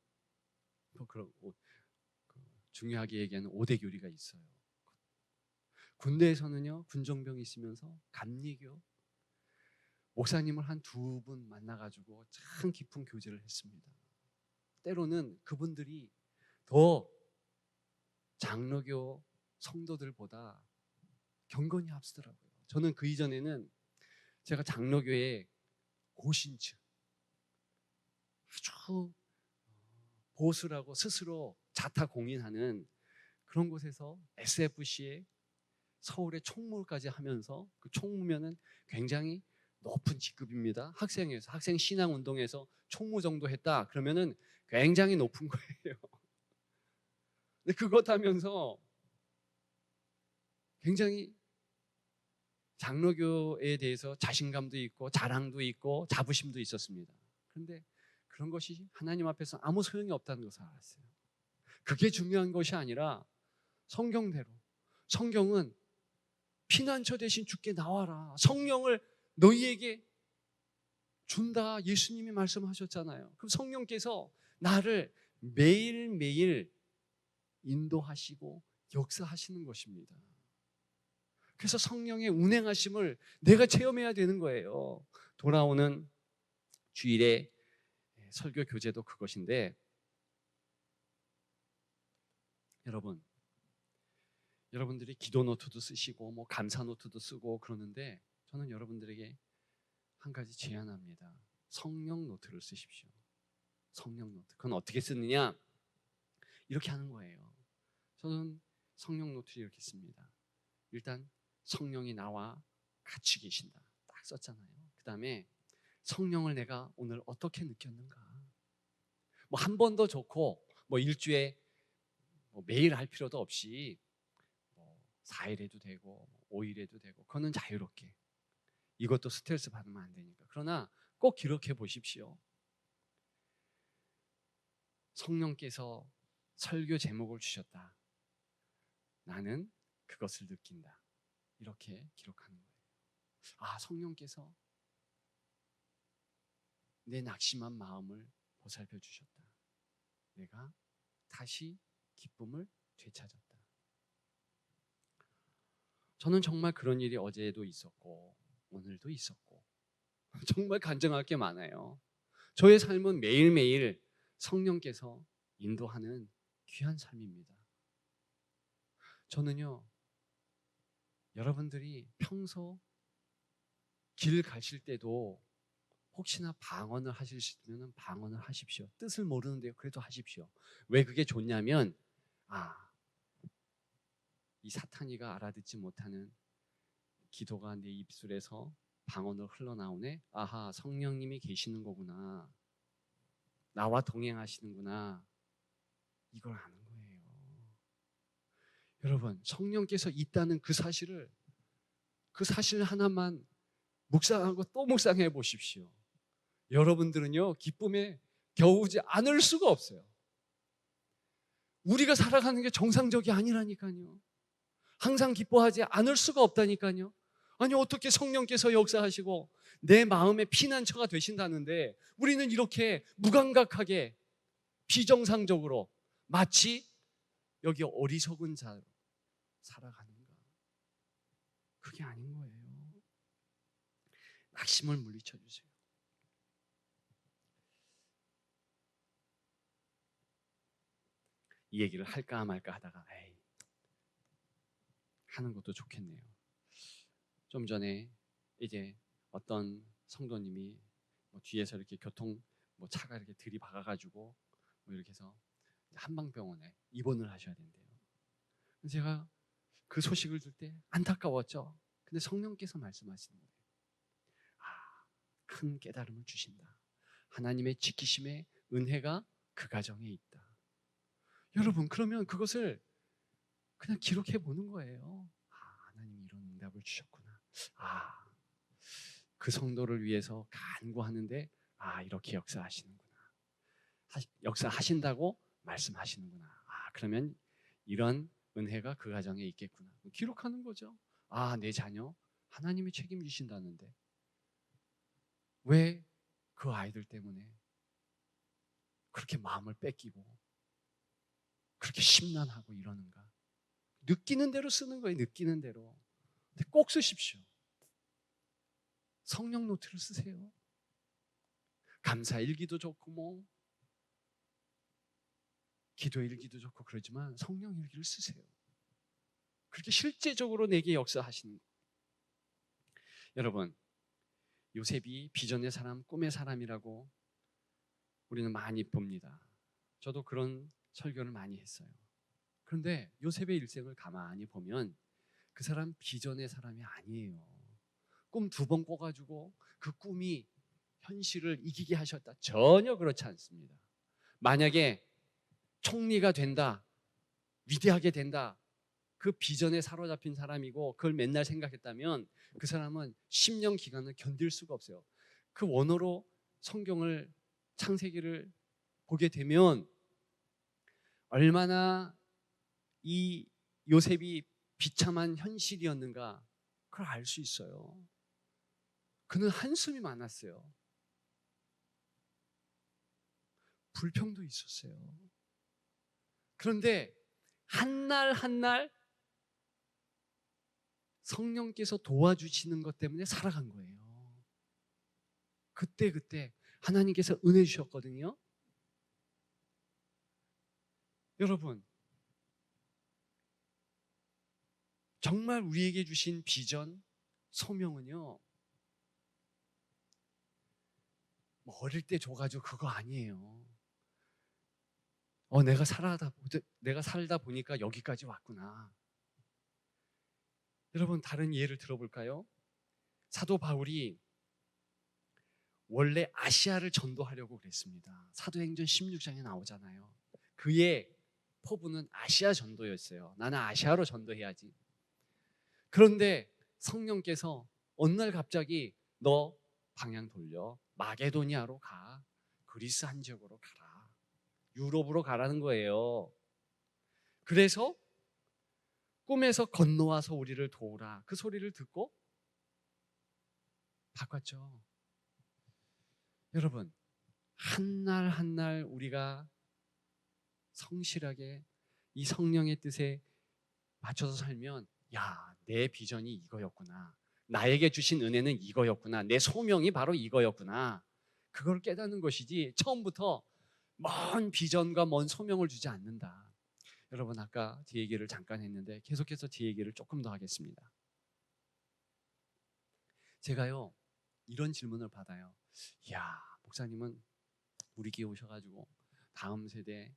그런 중요하게 얘기하는 5대 교리가 있어요. 군대에서는요, 군정병이 있으면서 감리교 목사님을 한 2분 만나가지고 참 깊은 교제를 했습니다. 때로는 그분들이 더 장로교 성도들보다 경건이 앞서더라고요. 저는 그 이전에는 제가 장로교의 고신층, 아주 보수라고 스스로 자타공인하는 그런 곳에서 SFC에 서울의 총무까지 하면서, 그 총무면은 굉장히 높은 직급입니다. 학생에서, 학생 신앙 운동에서 총무 정도 했다 그러면은 굉장히 높은 거예요. 근데 그것 하면서 굉장히 장로교에 대해서 자신감도 있고 자랑도 있고 자부심도 있었습니다. 그런데 그런 것이 하나님 앞에서 아무 소용이 없다는 것을 알았어요. 그게 중요한 것이 아니라 성경대로, 성경은 피난처 대신 주께 나와라, 성령을 너희에게 준다, 예수님이 말씀하셨잖아요. 그럼 성령께서 나를 매일매일 인도하시고 역사하시는 것입니다. 그래서 성령의 운행하심을 내가 체험해야 되는 거예요. 돌아오는 주일에 설교 교재도 그것인데, 여러분들이 기도 노트도 쓰시고 뭐 감사 노트도 쓰고 그러는데, 저는 여러분들에게 한 가지 제안합니다. 성령 노트를 쓰십시오. 성령 노트. 그건 어떻게 쓰느냐? 이렇게 하는 거예요. 저는 성령 노트를 이렇게 씁니다. 일단 성령이 나와 같이 계신다, 딱 썼잖아요. 그 다음에 성령을 내가 오늘 어떻게 느꼈는가, 뭐 한 번도 좋고 뭐 일주에 뭐 매일 할 필요도 없이 뭐 4일 해도 되고 5일 해도 되고, 그거는 자유롭게, 이것도 스트레스 받으면 안 되니까. 그러나 꼭 기록해 보십시오. 성령께서 설교 제목을 주셨다, 나는 그것을 느낀다, 이렇게 기록하는 거예요. 아, 성령께서 내 낙심한 마음을 보살펴 주셨다, 내가 다시 기쁨을 되찾았다. 저는 정말 그런 일이 어제도 있었고 오늘도 있었고 정말 간증할 게 많아요. 저의 삶은 매일매일 성령께서 인도하는 귀한 삶입니다. 저는요, 여러분들이 평소 길 가실 때도 혹시나 방언을 하실 수 있으면 방언을 하십시오. 뜻을 모르는데요, 그래도 하십시오. 왜 그게 좋냐면, 이 사탄이가 알아듣지 못하는 기도가 내 입술에서 방언으로 흘러나오네. 아하, 성령님이 계시는 거구나, 나와 동행하시는구나, 이걸 아는 거예요. 여러분, 성령께서 있다는 그 사실 하나만 묵상하고 또 묵상해 보십시오. 여러분들은요, 기쁨에 겨우지 않을 수가 없어요. 우리가 살아가는 게 정상적이 아니라니까요. 항상 기뻐하지 않을 수가 없다니까요. 아니, 어떻게 성령께서 역사하시고 내 마음의 피난처가 되신다는데 우리는 이렇게 무감각하게 비정상적으로 마치 여기 어리석은 자로 살아가는가? 그게 아닌 거예요. 낙심을 물리쳐 주세요. 이 얘기를 할까 말까 하다가 하는 것도 좋겠네요. 좀 전에 이제 어떤 성도님이 뭐 뒤에서 이렇게 차가 이렇게 들이박아가지고 뭐 이렇게 해서 한방병원에 입원을 하셔야 된대요. 제가 그 소식을 들 때 안타까웠죠. 근데 성령께서 말씀하시는 거예요. 큰 깨달음을 주신다. 하나님의 지키심의 은혜가 그 가정에 있다. 여러분, 그러면 그것을 그냥 기록해 보는 거예요. 하나님이 이런 응답을 주셨구나. 그 성도를 위해서 간구하는데 이렇게 역사하시는구나. 역사하신다고 말씀하시는구나. 그러면 이런 은혜가 그 가정에 있겠구나. 기록하는 거죠. 내 자녀 하나님이 책임지신다는데 왜 그 아이들 때문에 그렇게 마음을 뺏기고 그렇게 심란하고 이러는가? 느끼는 대로 쓰는 거예요. 느끼는 대로. 근데 꼭 쓰십시오. 성령 노트를 쓰세요. 감사 일기도 좋고 기도 일기도 좋고 그러지만 성령 일기를 쓰세요. 그렇게 실제적으로 내게 역사하시는 거예요. 여러분, 요셉이 비전의 사람, 꿈의 사람이라고 우리는 많이 봅니다. 저도 그런 설교를 많이 했어요. 그런데 요셉의 일생을 가만히 보면 그 사람 비전의 사람이 아니에요. 꿈 2번 꿔가지고 그 꿈이 현실을 이기게 하셨다. 전혀 그렇지 않습니다. 만약에 총리가 된다, 위대하게 된다, 그 비전에 사로잡힌 사람이고 그걸 맨날 생각했다면 그 사람은 10년 기간을 견딜 수가 없어요. 그 원어로 성경을, 창세기를 보게 되면 얼마나 이 요셉이 비참한 현실이었는가 그걸 알 수 있어요. 그는 한숨이 많았어요. 불평도 있었어요. 그런데 한날 한날 성령께서 도와주시는 것 때문에 살아간 거예요. 그때 하나님께서 은혜 주셨거든요. 여러분, 정말 우리에게 주신 비전, 소명은요, 뭐 어릴 때 줘가지고 그거 아니에요. 내가 살다 보니까 여기까지 왔구나. 여러분, 다른 예를 들어볼까요? 사도 바울이 원래 아시아를 전도하려고 그랬습니다. 사도행전 16장에 나오잖아요. 그의 포부는 아시아 전도였어요. 나는 아시아로 전도해야지. 그런데 성령께서 어느 날 갑자기 너 방향 돌려 마게도니아로 가, 그리스 한 지역으로 가라, 유럽으로 가라는 거예요. 그래서 꿈에서 건너와서 우리를 도우라, 그 소리를 듣고 바꿨죠. 여러분, 한날 한날 우리가 성실하게 이 성령의 뜻에 맞춰서 살면, 야, 내 비전이 이거였구나, 나에게 주신 은혜는 이거였구나, 내 소명이 바로 이거였구나, 그걸 깨닫는 것이지 처음부터 먼 비전과 먼 소명을 주지 않는다. 여러분, 아까 제 얘기를 잠깐 했는데 계속해서 제 얘기를 조금 더 하겠습니다. 제가요, 이런 질문을 받아요. 야, 목사님은 우리 교회 오셔가지고 다음 세대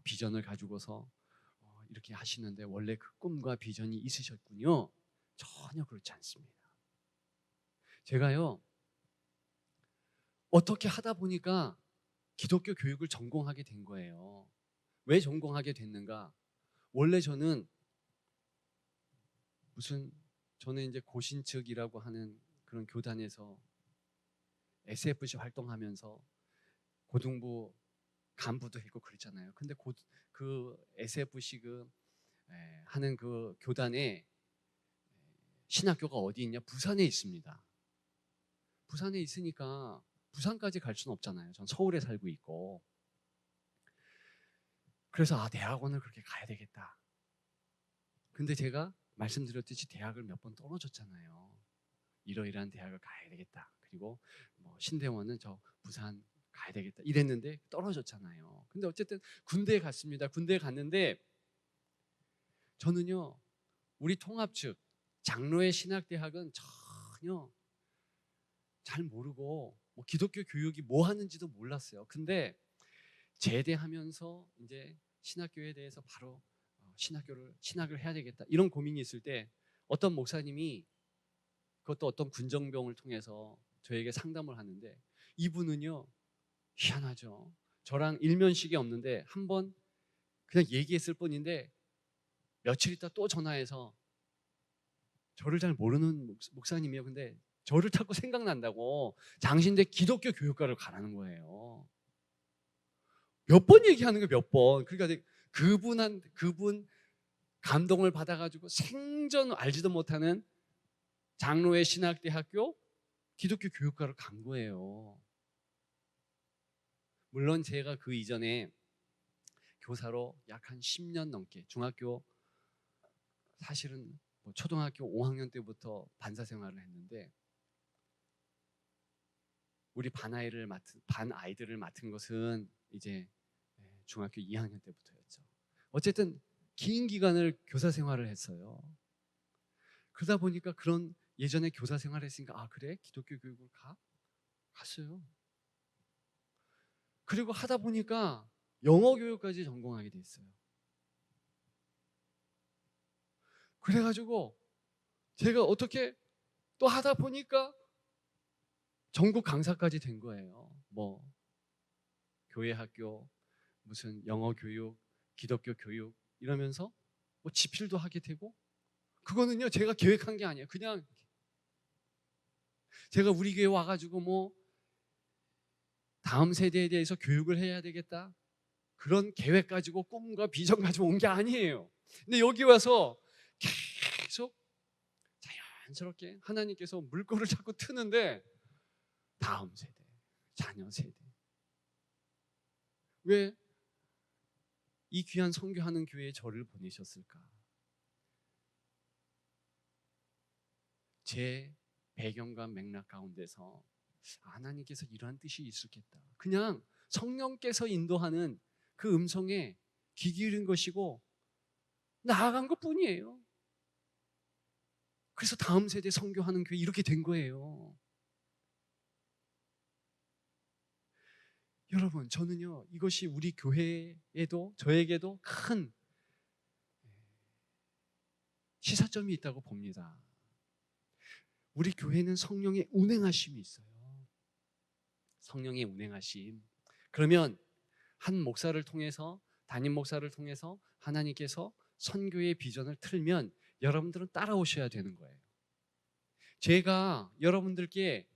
비전을 가지고서 이렇게 하시는데 원래 그 꿈과 비전이 있으셨군요. 전혀 그렇지 않습니다. 제가요, 어떻게 하다 보니까 기독교 교육을 전공하게 된 거예요. 왜 전공하게 됐는가? 원래 저는 저는 이제 고신측이라고 하는 그런 교단에서 SFC 활동하면서 고등부 간부도 했고 그랬잖아요. 근데 그 SFC 하는 그 교단에 신학교가 어디 있냐? 부산에 있습니다. 부산에 있으니까 부산까지 갈 수는 없잖아요. 전 서울에 살고 있고. 그래서 대학원을 그렇게 가야 되겠다. 근데 제가 말씀드렸듯이 대학을 몇 번 떨어졌잖아요. 이러이러한 대학을 가야 되겠다. 그리고 뭐 신대원은 저 부산 가야 되겠다. 이랬는데 떨어졌잖아요. 근데 어쨌든 군대에 갔습니다. 군대에 갔는데 저는요, 우리 통합 측 장로의 신학대학은 전혀 잘 모르고 뭐 기독교 교육이 뭐 하는지도 몰랐어요. 근데 제대하면서 이제 신학교에 대해서 바로 신학을 해야 되겠다, 이런 고민이 있을 때 어떤 목사님이, 그것도 어떤 군정병을 통해서 저에게 상담을 하는데, 이분은요, 희한하죠. 저랑 일면식이 없는데 한 번 그냥 얘기했을 뿐인데 며칠 있다 또 전화해서, 저를 잘 모르는 목사님이에요. 근데 저를 자꾸 생각난다고 장신대 기독교 교육과를 가라는 거예요. 몇 번 얘기하는 거예요, 몇 번. 그러니까 그분 감동을 받아가지고 생전 알지도 못하는 장로의 신학대학교 기독교 교육과를 간 거예요. 물론 제가 그 이전에 교사로 약 한 10년 넘게, 중학교, 사실은 뭐 초등학교 5학년 때부터 반사 생활을 했는데, 우리 반 아이들을 맡은 것은 이제 중학교 2학년 때부터였죠. 어쨌든 긴 기간을 교사 생활을 했어요. 그러다 보니까 그런 예전에 교사 생활을 했으니까 아 그래? 기독교 교육을 갔어요. 그리고 하다 보니까 영어 교육까지 전공하게 됐어요. 그래가지고 제가 어떻게 또 하다 보니까 전국 강사까지 된 거예요. 뭐 교회 학교, 무슨 영어 교육, 기독교 교육 이러면서 뭐 지필도 하게 되고 그거는요 제가 계획한 게 아니에요. 그냥 제가 우리 교회 와가지고 뭐 다음 세대에 대해서 교육을 해야 되겠다 그런 계획 가지고 꿈과 비전 가지고 온 게 아니에요. 근데 여기 와서 계속 자연스럽게 하나님께서 물꼬를 자꾸 트는데 다음 세대, 자녀 세대 왜 이 귀한 선교하는 교회에 저를 보내셨을까? 제 배경과 맥락 가운데서 하나님께서 이러한 뜻이 있었겠다. 그냥 성령께서 인도하는 그 음성에 귀 기울인 것이고 나아간 것뿐이에요. 그래서 다음 세대 선교하는 교회 이렇게 된 거예요. 여러분 저는요 이것이 우리 교회에도 저에게도 큰 시사점이 있다고 봅니다. 우리 교회는 성령의 운행하심이 있어요. 성령의 운행하심. 그러면 한 목사를 통해서 담임 목사를 통해서 하나님께서 선교의 비전을 틀면 여러분들은 따라오셔야 되는 거예요. 제가 여러분들께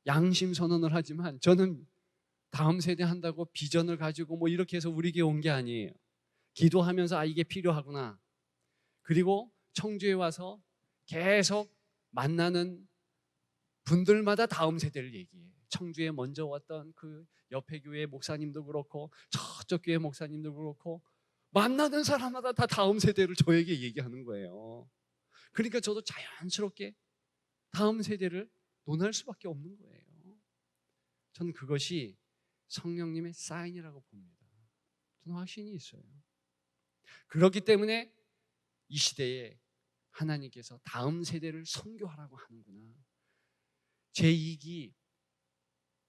양심 선언을 하지만 저는 다음 세대 한다고 비전을 가지고 뭐 이렇게 해서 우리 교회 온 게 아니에요. 기도하면서 아 이게 필요하구나. 그리고 청주에 와서 계속 만나는 분들마다 다음 세대를 얘기해요. 청주에 먼저 왔던 그 옆에 교회 목사님도 그렇고 저쪽 교회 목사님도 그렇고 만나는 사람마다 다 다음 세대를 저에게 얘기하는 거예요. 그러니까 저도 자연스럽게 다음 세대를 논할 수밖에 없는 거예요. 저는 그것이 성령님의 사인이라고 봅니다. 저는 확신이 있어요. 그렇기 때문에 이 시대에 하나님께서 다음 세대를 선교하라고 하는구나. 제2기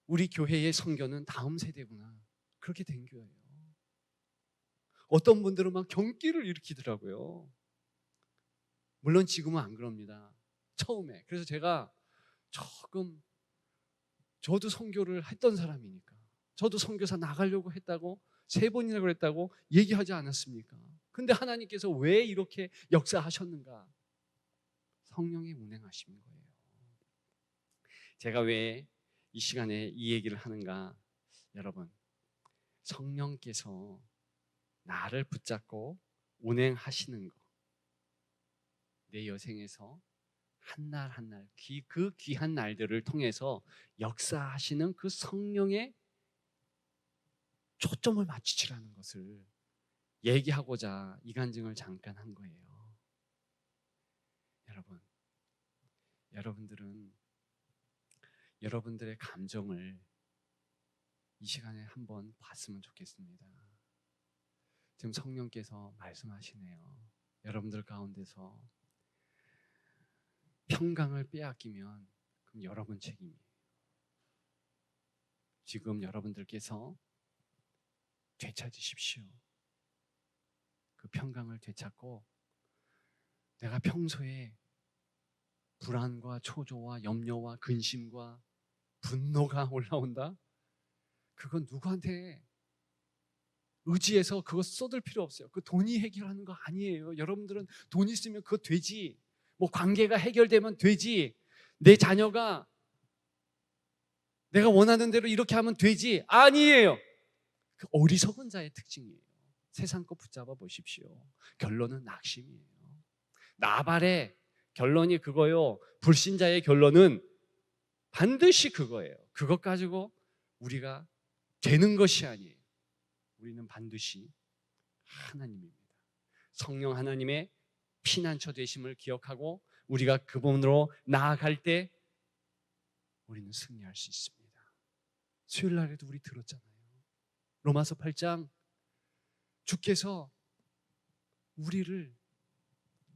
우리 교회의 선교는 다음 세대구나. 그렇게 된 거예요. 어떤 분들은 막 경기를 일으키더라고요. 물론 지금은 안 그럽니다. 처음에. 그래서 제가 조금 저도 선교를 했던 사람이니까 저도 선교사 나가려고 했다고 3번이나 그랬다고 얘기하지 않았습니까? 근데 하나님께서 왜 이렇게 역사하셨는가? 성령의 운행하심인 거예요. 제가 왜 이 시간에 이 얘기를 하는가? 여러분, 성령께서 나를 붙잡고 운행하시는 거, 내 여생에서 한 날 한 날 그 귀한 날들을 통해서 역사하시는 그 성령의 초점을 맞추시라는 것을 얘기하고자 이 간증을 잠깐 한 거예요. 여러분, 여러분들은 여러분들의 감정을 이 시간에 한번 봤으면 좋겠습니다. 지금 성령께서 말씀하시네요. 여러분들 가운데서 평강을 빼앗기면 그럼 여러분 책임이에요. 지금 여러분들께서 되찾으십시오. 그 평강을 되찾고 내가 평소에 불안과 초조와 염려와 근심과 분노가 올라온다? 그건 누구한테 의지해서 그거 쏟을 필요 없어요. 그 돈이 해결하는 거 아니에요. 여러분들은 돈 있으면 그거 되지. 뭐 관계가 해결되면 되지. 내 자녀가 내가 원하는 대로 이렇게 하면 되지. 아니에요. 그 어리석은 자의 특징이에요. 세상 거 붙잡아 보십시오. 결론은 낙심이에요. 나발의 결론이 그거요. 불신자의 결론은 반드시 그거예요. 그것 가지고 우리가 되는 것이 아니에요. 우리는 반드시 하나님입니다. 성령 하나님의 피난처 되심을 기억하고 우리가 그분으로 나아갈 때 우리는 승리할 수 있습니다. 수요일 날에도 우리 들었잖아요. 로마서 8장 주께서 우리를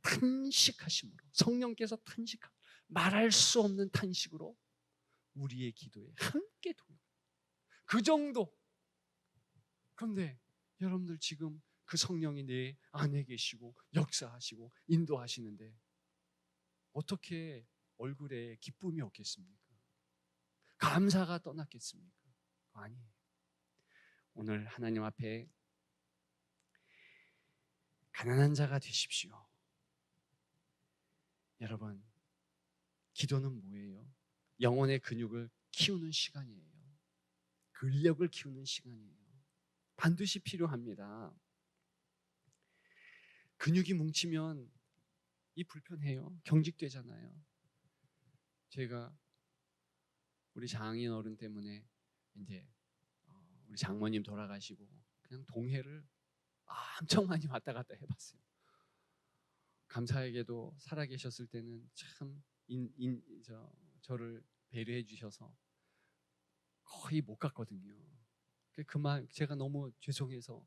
탄식하심으로, 성령께서 탄식함, 말할 수 없는 탄식으로 우리의 기도에 함께 동요. 그 정도. 그런데 여러분들 지금 그 성령이 내 안에 계시고 역사하시고 인도하시는데 어떻게 얼굴에 기쁨이 없겠습니까? 감사가 떠났겠습니까? 아니에요. 오늘 하나님 앞에 가난한 자가 되십시오. 여러분, 기도는 뭐예요? 영혼의 근육을 키우는 시간이에요. 근력을 키우는 시간이에요. 반드시 필요합니다. 근육이 뭉치면 이 불편해요. 경직되잖아요. 제가 우리 장인 어른 때문에 이제 우리 장모님 돌아가시고 그냥 동해를 엄청 많이 왔다 갔다 해봤어요. 감사하게도 살아계셨을 때는 참 저를 배려해 주셔서 거의 못 갔거든요. 그만 제가 너무 죄송해서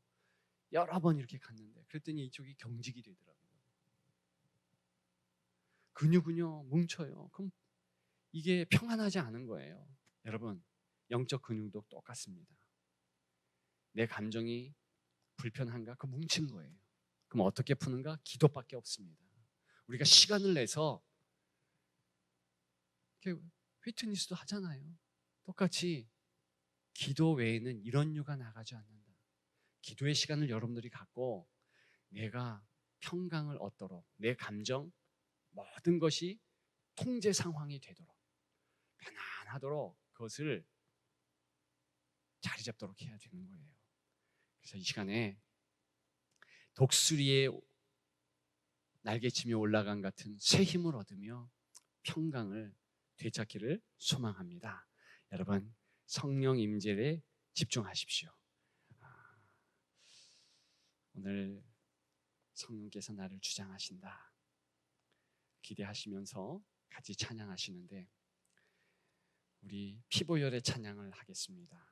여러 번 이렇게 갔는데 그랬더니 이쪽이 경직이 되더라고요. 근육은요 뭉쳐요. 그럼 이게 평안하지 않은 거예요. 여러분, 영적 근육도 똑같습니다. 내 감정이 불편한가? 그 뭉친 거예요. 그럼 어떻게 푸는가? 기도밖에 없습니다. 우리가 시간을 내서 이렇게 휘트니스도 하잖아요. 똑같이 기도 외에는 이런 유가 나가지 않는다. 기도의 시간을 여러분들이 갖고 내가 평강을 얻도록, 내 감정 모든 것이 통제 상황이 되도록, 편안하도록 그것을 자리 잡도록 해야 되는 거예요. 그래서 이 시간에 독수리의 날개치며 올라간 같은 새 힘을 얻으며 평강을 되찾기를 소망합니다. 여러분, 성령 임재에 집중하십시오. 오늘 성령께서 나를 주장하신다 기대하시면서 같이 찬양하시는데 우리 피보혈의 찬양을 하겠습니다.